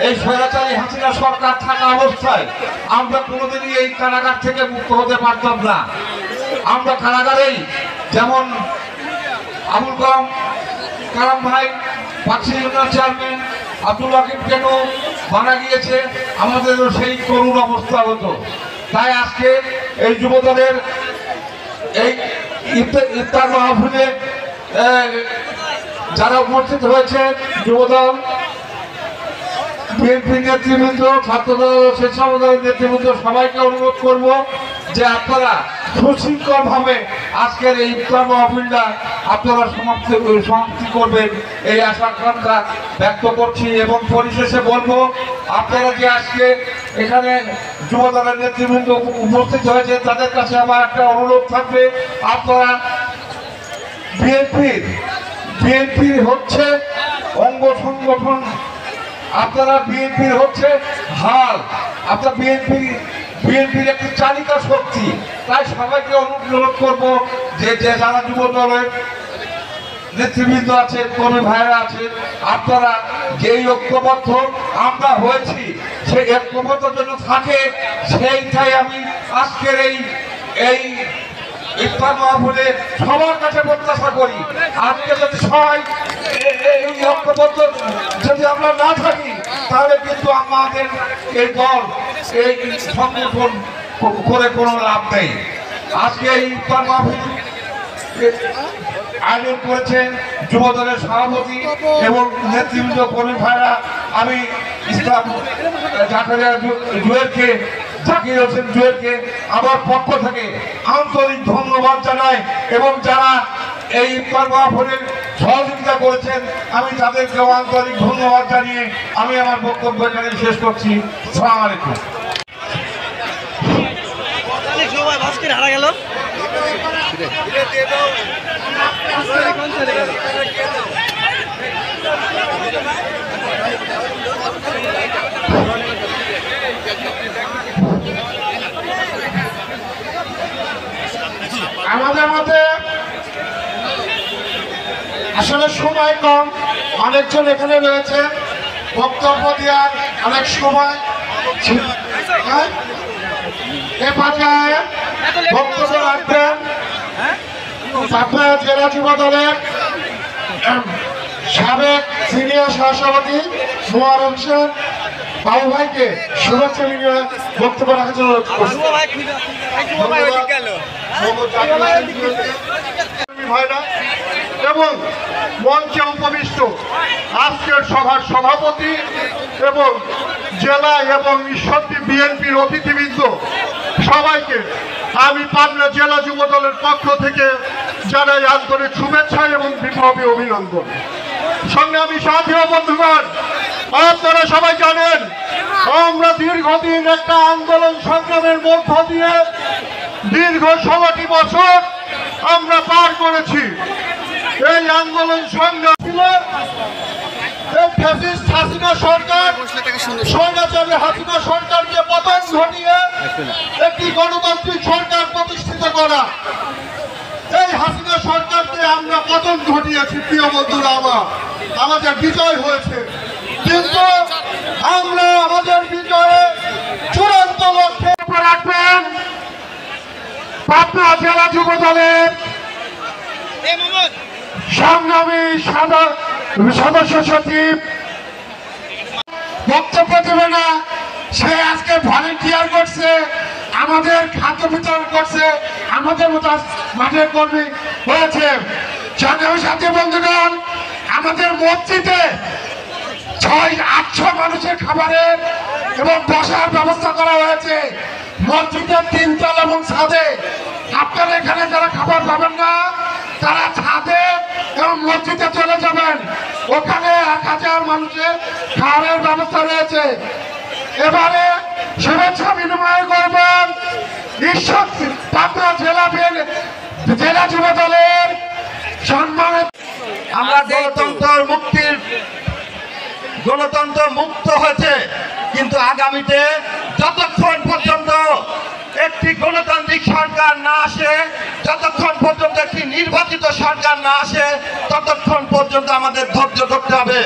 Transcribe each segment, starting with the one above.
এই স্বৈরাচারী হাসিনা সরকার থাকা অবস্থায় আমরা কোনোদিনই এই কারাগার থেকে মুক্ত হতে পারতাম না। আমরা কারাগারেই যেমন আবুল কালাম ভাই, পাকশি ইউনিয়ন চেয়ারম্যান আব্দুল ওয়াকিব কেন মারা গিয়েছে, আমাদেরও সেই করুণ অবস্থা হতো। তাই আজকে এই যুবদলের এই ইফতার মাহফিলে যারা উপস্থিত হয়েছে, যুবদল, বিএনপি নেতৃবৃন্দ, ছাত্রদল, স্বেচ্ছাসেবক দলের নেতৃবৃন্দ, সবাইকে অনুরোধ করব যে আপনারা সুশৃঙ্খলভাবে আজকের এই ইফতার মাহফিলটা আপনারা সমাপ্তি করবেন, এই আশা আকাঙ্ক্ষা ব্যক্ত করছি। এবং পরিশেষে বলবো, আপনারা যে আজকে এখানে যুবদলের নেতৃবৃন্দ উপস্থিত হয়েছে, তাদের কাছে আমার একটা অনুরোধ থাকবে, আপনারা বিএনপির হচ্ছে অঙ্গ সংগঠন, আপনারা বিএনপির হচ্ছে হাল, আপনার বিএনপির একটি চালিকা শক্তি। তাই সবাইকে অনুরোধ করব যে যারা যুব দলের নেতৃবৃন্দ আছে, কর্মী ভাইরা আছে, আপনারা যেই ঐক্যবদ্ধ আমরা হয়েছি সেই ঐক্যবদ্ধ যেন থাকে, সেইটাই আমি আজকের এই ইফতার মাহফিলে সবার কাছে প্রত্যাশা করি। আজকে যদি সবাই এই ঐক্যবদ্ধ যদি আমরা না থাকি, তাহলে কিন্তু আমাদের এই দল এই সংগঠন করে কোনো লাভ নেই। আজকে এই ইফতার মাহফিল আয়োজন করেছেন যুবদলের সভাপতি এবং নেতৃবৃন্দ, কর্মী ভাইরা। আমি ইসলাম জাকির হোসেন জুয়েলকে আমার পক্ষ থেকে আন্তরিক ধন্যবাদ জানাই, এবং যারা এই ইফতার মাহফিলের সহযোগিতা করেছেন আমি তাদেরকেও আন্তরিক ধন্যবাদ জানিয়ে আমি আমার বক্তব্য এখানে শেষ করছি। আসসালামু আলাইকুম। আমাদের মধ্যে আসলে সময় কম, অনেকজন এখানে রয়েছে, বক্তব্য দেওয়ার অনেক সময় এ পর্যায়ে বক্তব্য রাখবেন পাবনা জেলা যুব দলের সাবেক সিনিয়র সহসভাপতি মোয়াররম হোসেন বাবু ভাইকে শুভেচ্ছা নিয়ে বক্তব্য রাখার জন্য এবং মঞ্চে উপবিষ্ট আজকের সভার সভাপতি এবং জেলা এবং ঈশ্বরদী বিএনপির অতিথিবৃন্দ, সবাইকে আমি পাবনা জেলা যুব দলের পক্ষ থেকে জানাই আন্তরিক শুভেচ্ছা এবং বিপ্লবী অভিনন্দন। সংগ্রামী সাথী ও বন্ধুগণ, আপনারা সবাই জানেন আমরা দীর্ঘদিন একটা আন্দোলন সংগ্রামের মধ্য দিয়ে দীর্ঘ 16টি বছর আমরা পার করেছি। এই আন্দোলন সংগ্রাম ছিল হাসিনা সরকার, স্বৈরাচারী হাসিনা সরকারকে পতন ঘটিয়ে একটি গণতান্ত্রিক সরকার প্রতিষ্ঠিত করা। এই হাসিনা সরকারকে আমরা পতন ঘটিয়েছি। প্রিয় বন্ধুরা, আমাদের বিজয় হয়েছে, কিন্তু আমরা আমাদের বিজয়ে চূড়ান্ত লক্ষ্যে রাখবেন পাবনা জেলা যুব দলের সংগ্রামী সদস্য সচিব বক্তব্য দেবে না, সে আজকে ভলেন্টিয়ার করছে, আমাদের খাদ্য বিতরণ করছে, আমাদের মতো মাঠের কর্মী হয়েছে। সংগ্রামী সাথী বন্ধুগণ, আমাদের মসজিদে 600-800 মানুষের খাবারের এবং বসার ব্যবস্থা করা হয়েছে মসজিদের 3 তলা এবং ছাদে। আপনারা এখানে যারা খাবার পাবেন না, তারা ছাদে এবং মসজিদে চলে যাবেন, ওখানে 1000 মানুষের খাবারের ব্যবস্থা রয়েছে। এবারে শুভেচ্ছা বিনিময় করবেন ঈশ্বরদী পাবনা জেলা যুব দলের সম্মানিত। আমরা গণতন্ত্র মুক্ত হয়েছে, কিন্তু আগামীতে যতক্ষণ পর্যন্ত একটি গণতান্ত্রিক সরকার না আসে, যতক্ষণ পর্যন্ত একটি নির্বাচিত সরকার না আসে, ততক্ষণ পর্যন্ত আমাদের ধৈর্য ধরতে হবে।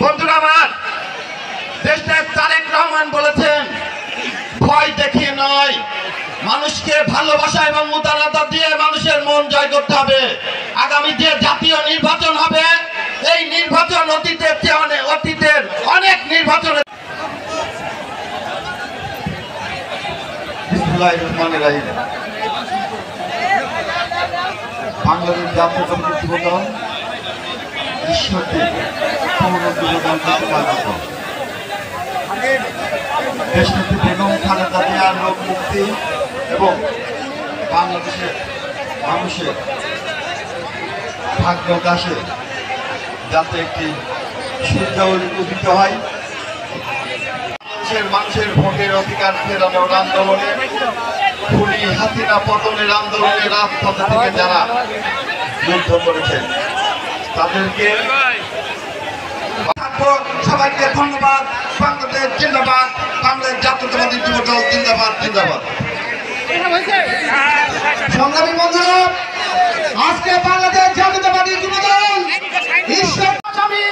বন্ধুরা আমার, দেশনায়ক তারেক রহমান বলেছেন, ভয় দেখিয়ে নয়, মানুষকে ভালোবাসা এবং উদারতা দিয়ে মানুষের মন জয় করতে হবে। আগামী যে জাতীয় নির্বাচন হবে, এই নির্বাচন অতীতের চেয়ে অতীতের অনেক নির্বাচনের বাংলাদেশ জাতীয়তাবাদী যুবদল ঈশ্বরদী পৌর যুবদল প্রতিপালিত দেশনেত্রী বেগম খালেদা জিয়ার রোগ মুক্তি এবং বাংলাদেশের মানুষের ভাগ্য দাসে যাতে একটি সূর্য উদিত হয়, মানুষের ভোটের অধিকার ফেরানোর আন্দোলনে, খুনি হাসিনা পতনের আন্দোলনে রাজপথে থেকে যারা যুদ্ধ করেছেন তাদেরকে সবাইকে ধন্যবাদ। বাংলাদেশ জিন্দাবাদ, বাংলাদেশ জাতীয়তাবাদী যুবদল জিন্দাবাদ জিন্দাবাদ। সংগ্রামী বন্ধুরা, আজকে বাংলাদেশ জাতীয়তাবাদী যুবদল ঈশ্বর আসামি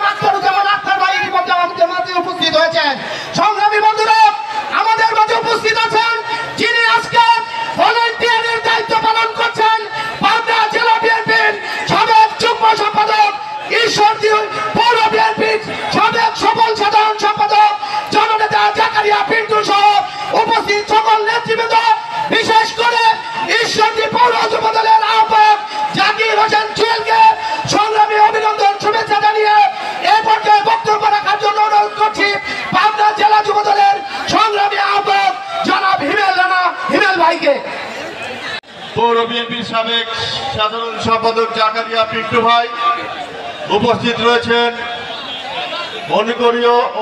আখতারুজ্জামান আখতার ভাই ইতিমধ্যে আমাদের মাঝে উপস্থিত হয়েছেন। সংগ্রামী বন্ধুরা, আমাদের মাঝে উপস্থিত আছেন যিনি আজকে ভলান্টিয়ারের দায়িত্ব পালন করছেন, পাবনা জেলা বিএনপির সাবেক যুগ্ম সম্পাদক, ঈশ্বরদী পৌর বিএনপির সাবেক সফল সাধারণ সম্পাদক জননেতা জাকারিয়া পিন্টু সহ উপস্থিত সকল নেতৃবৃন্দ, বিশেষ করে ঈশ্বরদী পৌর যুবদলের আহ্বায়ক জাকির হোসেন জুয়েলকে সংগ্রামী অভিনন্দন শুভেচ্ছা জানিয়ে এই পর্যায়ে বক্তব্য রাখার জন্য অনুরোধ করছি পাবনা জেলা যুবদলের সংগ্রামী আহ্বায়ক জনাব হিমেল রানা হিমেল ভাইকে। পৌর বিএনপির সাবেক সাধারণ সম্পাদক জাকারিয়া পিন্টু ভাই উপস্থিত রয়েছেন,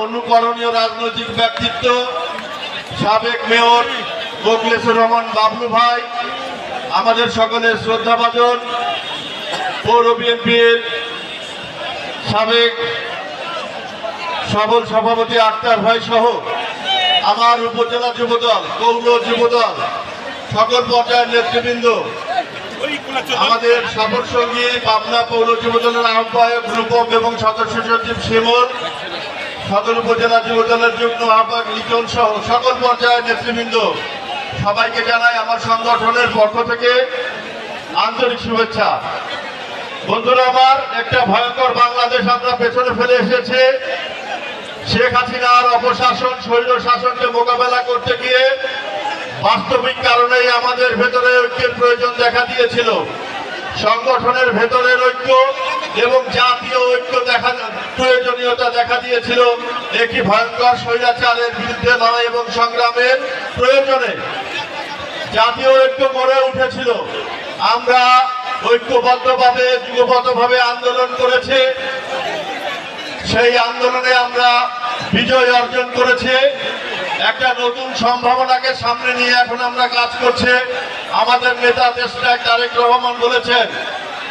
অনুকরণীয় রাজনৈতিক ব্যক্তিত্ব সাবেক মেয়র মোখলেসুর রহমান বাবলু ভাই, আমাদের সকলের শ্রদ্ধাভাজন পৌর বিএনপির সাবেক সফল সভাপতি আক্তার ভাই সহ আমার উপজেলা যুবদল, পৌর যুবদল, সকল পর্যায়ের নেতৃবৃন্দ, আমাদের সফর সঙ্গী পাবনা পৌর যুবদলের আহ্বায়ক রূপম এবং সদস্য সচিব শিমুল, সদর উপজেলা যুবদলের যুগ্ম আহ্বায়ক লিটন সহ সকল পর্যায়ের নেতৃবৃন্দ, সবাইকে জানাই আমার সংগঠনের পক্ষ থেকে আন্তরিক শুভেচ্ছা। বন্ধুরা আমার, একটা ভয়ঙ্কর বাংলাদেশ আমরা পেছনে ফেলে এসেছে। শেখ হাসিনার অপশাসন, স্বৈর শাসনকে মোকাবেলা করতে গিয়ে বাস্তবিক কারণেই আমাদের ভেতরে ঐক্যের প্রয়োজন দেখা দিয়েছিল। সংগঠনের ভেতরের ঐক্য এবং জাতীয় ঐক্য প্রয়োজনীয়তা দেখা দিয়েছিল। একটি ভয়ঙ্কর স্বৈরাচারের বিরুদ্ধে লড়াই এবং সংগ্রামের প্রয়োজনে জাতীয় ঐক্য গড়ে উঠেছিল। আমরা ঐক্যবদ্ধভাবে যুগবদ্ধভাবে আন্দোলন করেছি, সেই আন্দোলনে আমরা বিজয় অর্জন করেছি। একটা নতুন সম্ভাবনাকে সামনে নিয়ে এখন আমরা কাজ করছি। আমাদের নেতা দেশনায়ক তারেক রহমান বলেছেন,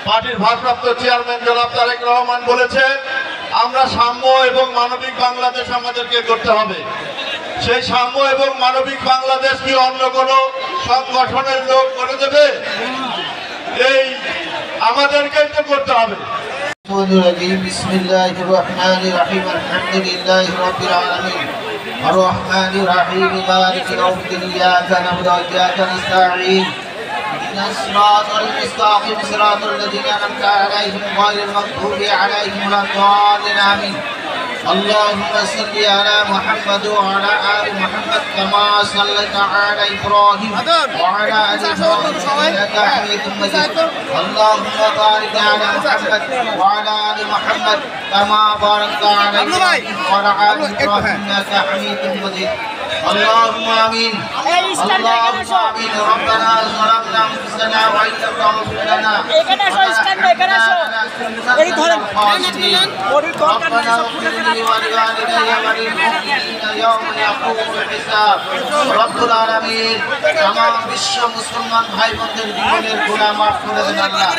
পার্টির ভারপ্রাপ্ত চেয়ারম্যান জনাব তারেক রহমান বলেছেন, আমরা সাম্য এবং মানবিক বাংলাদেশ আমাদেরকে করতে হবে। সেই সাম্য এবং মানবিক বাংলাদেশ কি অন্য কোনো সংগঠনের লোক করে দেবে? এই আমাদেরকেই তো করতে হবে। بسم الله الرحمن الرحيم الحمد لله رب العالمين الرحمن الرحيم مالك يوم الدين إياك نعبد وإياك نستعين اهدنا الصراط المستقيم صراط الذين أنعمت عليهم غير المغضوب عليهم ولا الضالين آمين اللهم صل على محمد وعلى آل محمد كما صليت على إبراهيم وعلى آل إبراهيم إنك حميد مجيد اللهم بارك على محمد وعلى آل محمد كما باركت على إبراهيم وعلى آل إبراهيم إنك حميد مجيد اللهم آمين اللهم آمين ربنا ظلمنا أنفسنا وإن لم تغفر لنا ربنا اغفر لي ولوالدي وللمؤمنين يوم يقوم الحساب رب العالمين तमाम বিশ্ব মুসলমান ভাই বোনদের জীবনের গুনাহ মাফ করে দেন আল্লাহ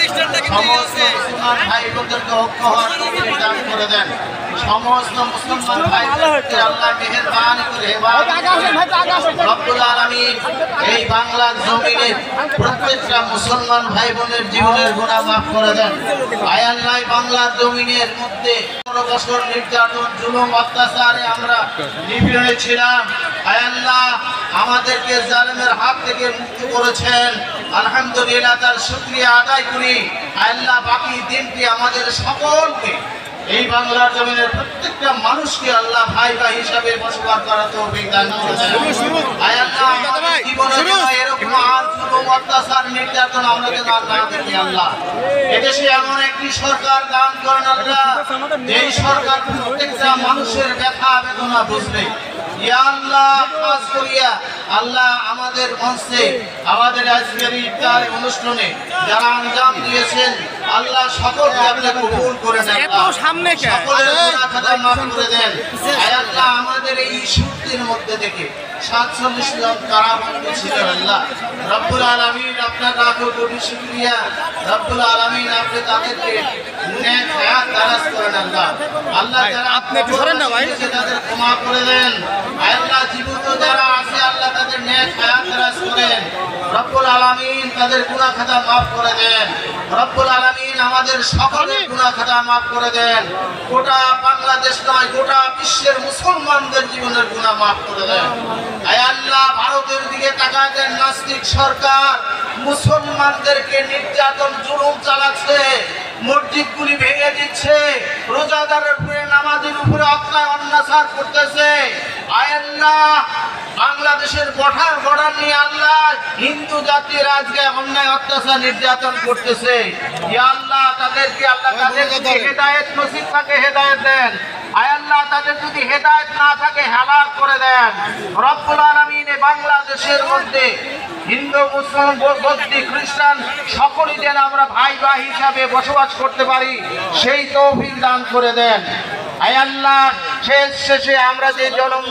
সমস্ত মুসলমান ভাই বোনদেরকে ঐক্য হওয়ার তৌফিক দান করে দেন সমস্ত মুসলমান ভাইদেরকে আল্লাহ মেহেরবানি করে রব্বুল আলামিন এই বাংলার জমিনের প্রত্যেকটা মুসলমান ভাই বোনের জীবনের গুনাহ মাফ করে দেন। আয় আল্লাহ, বাংলার জমিনের মধ্যে 15 বছর নির্যাতন জুলুম অত্যাচারে আমরা নিপীড়নে ছিলাম। আয় আল্লাহ, আমাদেরকে জালেমের হাত থেকে মুক্ত করেছেন, আলহামদুলিল্লাহ তার শুকরিয়া আদায় করি। আয় আল্লাহ, বাকি দিনটি আমাদের সকলকে এই বাংলার জমিনের প্রত্যেকটা মানুষকে আল্লাহ ভাই ভাই হিসাবে বসবাস করার তৌফিক দান করেছেন। আয় আল্লাহ, আমাদের জীবনে যেন এরকম আর জুলুম অত্যাচার নির্যাতন আমরা যেন আর না দেখি আল্লাহ। এদেশে এমন একটি সরকার দান করেন আল্লাহ, যেই সরকার প্রত্যেকটা মানুষের ব্যথা বেদনা বুঝবে। ইয়া আল্লাহ, খাস করিয়া আল্লাহ আমাদের মঞ্চে আমাদের আজকের ইফতার অনুষ্ঠানে যারা আঞ্জাম দিয়েছেন আল্লাহ সকলকে আপনি কবুল করে নেন, সকলের গুনাহ খাতা মাফ করে দেন। আয় আল্লাহ, আমাদের এই শক্তির মধ্যে থেকে 47 জন কারাবন্দী ছিলেন আল্লাহ রব্বুল আলামিন, আপনার লাখো কোটি শুকরিয়া। রব্বুল আলামিন, আপনি তাদেরকে নেক হায়াত দারাজ করেন আল্লাহ। আল্লাহ, যারা আপনি তাদের ক্ষমা করে দেন। আয় আল্লাহ, জীবিত যারা আছে আল্লাহ তাদের নেক হায়াত দারাজ করেন। রব্বুল আলামিন, তাদের গুনাহ খাতা মাফ করে দেন। রব্বুল আলামিন, আমাদের সকলের গুনাহ খাতা মাফ করে দেন। গোটা বাংলাদেশ নয়, গোটা বিশ্বের মুসলমানদের জীবনের গুনাহ মাফ করে দেন। আয় আল্লাহ, ভারতের দিকে তাকায় দেন, নাস্তিক সরকার মুসলমানদেরকে নির্যাতন জুলুম চালাচ্ছে, মসজিদগুলি ভেঙে দিচ্ছে, রোজাদারের উপরে নামাজের উপরে অত্যাচার করতেছে। আয় আল্লাহ, বাংলাদেশের বর্ডার নিয়ে আল্লাহ হিন্দু জাতির আজকে অন্যায় অত্যাচার নির্যাতন করতেছে। ইয়া আল্লাহ, তাদেরকে আল্লাহ তাদের যদি হেদায়েত নসিব থাকে হেদায়েত দেন। আয় আল্লাহ, তাদের যদি হেদায়েত না থাকে হেলাক করে দেন। রব্বুল আলামিন, বাংলাদেশের মধ্যে হিন্দু মুসলিম বৌদ্ধ খ্রিস্টান সকলেই যেন আমরা ভাই ভাই হিসাবে বসবাস করতে পারি সেই তৌফিক দান করে দেন। আয় আল্লাহ, শেষে আমরা যে জনম